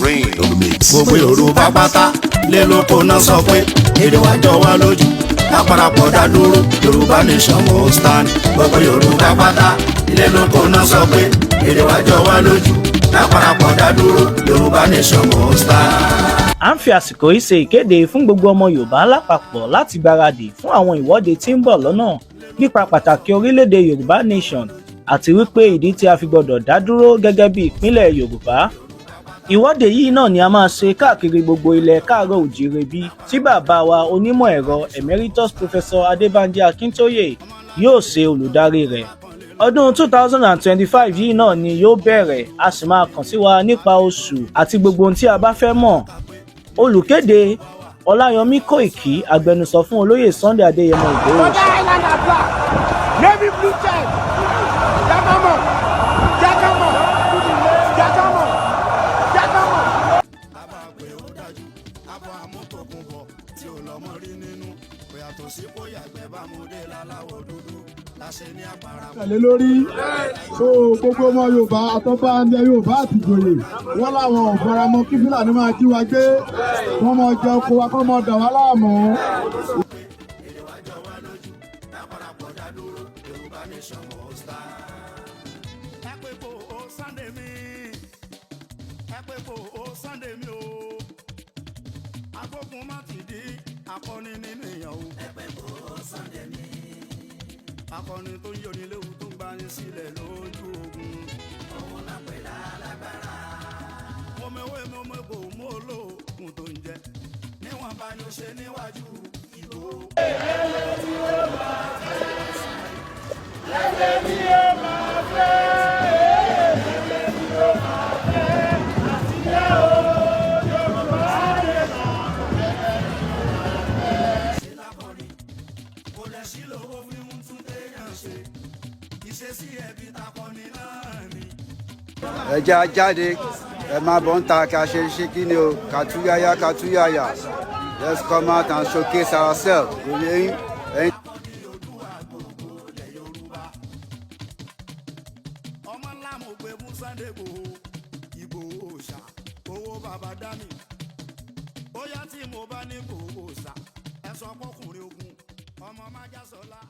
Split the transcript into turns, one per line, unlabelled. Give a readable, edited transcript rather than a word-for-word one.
rain.
gbogbo Yorùbá pátá lé lóko náà sọ pé èdè wa jọ wá lójú láparapọ̀ dá dúró Yoruba Nation will stand. gbogbo Yorùbá pátá lé lóko náà sọ pé èdè wa jọ wá lójú láparapọ̀ dá dúró Yoruba Nation will stand.
À ń fi àsìkò yìí ṣe ìkéde fún gbogbo ọmọ Yorùbá lápapọ̀ láti gbáradì fún àwọn ìwọ́de tí ń bọ̀ lọ́nà nípa pàtàkì orílẹ̀-èdè Yoruba Nation àti wípé ìdí tí a fi gbọdọ̀ dá dúró gẹ́gẹ́ bí ìpínlẹ̀ Yorùbá. Ìwọ́de yìí náà ni a máa ṣe káàkiri gbogbo ilẹ̀ káàárọ̀ òjìire bí tí bàbá wa onímọ̀ ẹ̀rọ Emeritus Professor Akintoye yóò ṣe olùdarí rẹ̀. Ọdún 2025 yìí náà ni yóò bẹ̀rẹ̀, a sì máa kàn sí wa nípa oṣù àti gbogbo ohun tí a bá fẹ́ mọ̀. Olùkéde Ọláyọmí Kóìkí, agbẹnusọ fún olóyè Sunday Adéyẹmọ Ìgbòho.
tẹ̀lé lórí so gbogbo ọmọ Yorùbá àtọ́bá ilẹ̀ Yorùbá àti ìjòyè wọ́n láwọn ò faramọ́ kí Fúlàní máa jí wa gbé wọ́n máa jẹ oko wa kọ́ máa dà wá láàmú.
Agbógun má ti di akọni nínú èèyàn o. Ẹgbẹ́ kò Sunday mi. Akọni tó ń yọni léwu tó ń gbani sílẹ̀ lójú ogun. Òun náà pè lálágbára. Mo mewé mo mego mo lóògùn tó ń jẹ. Níwọ̀n bá ní o ṣe níwájú ìbò. Lẹ́lẹ́ tí ó máa fẹ́. Lẹ́lẹ́ tí ó máa fẹ́. Lẹ́lẹ́ tí ó máa fẹ́. Àtìyá o.
Ẹ jẹ́ a jáde, ẹ máa bọ̀ ń ta ká ṣe kí ni o, kàtúyàyà. Let's come out and showcase ourselves.
Ọmọ ńlá mo gbé mú Sunday Ìgbòho ṣá owó bàbá dání bóyá tí mo bá ní Ìgbòho ṣá ẹ sọ pọkùnrin ogun ọmọ májàsọlá.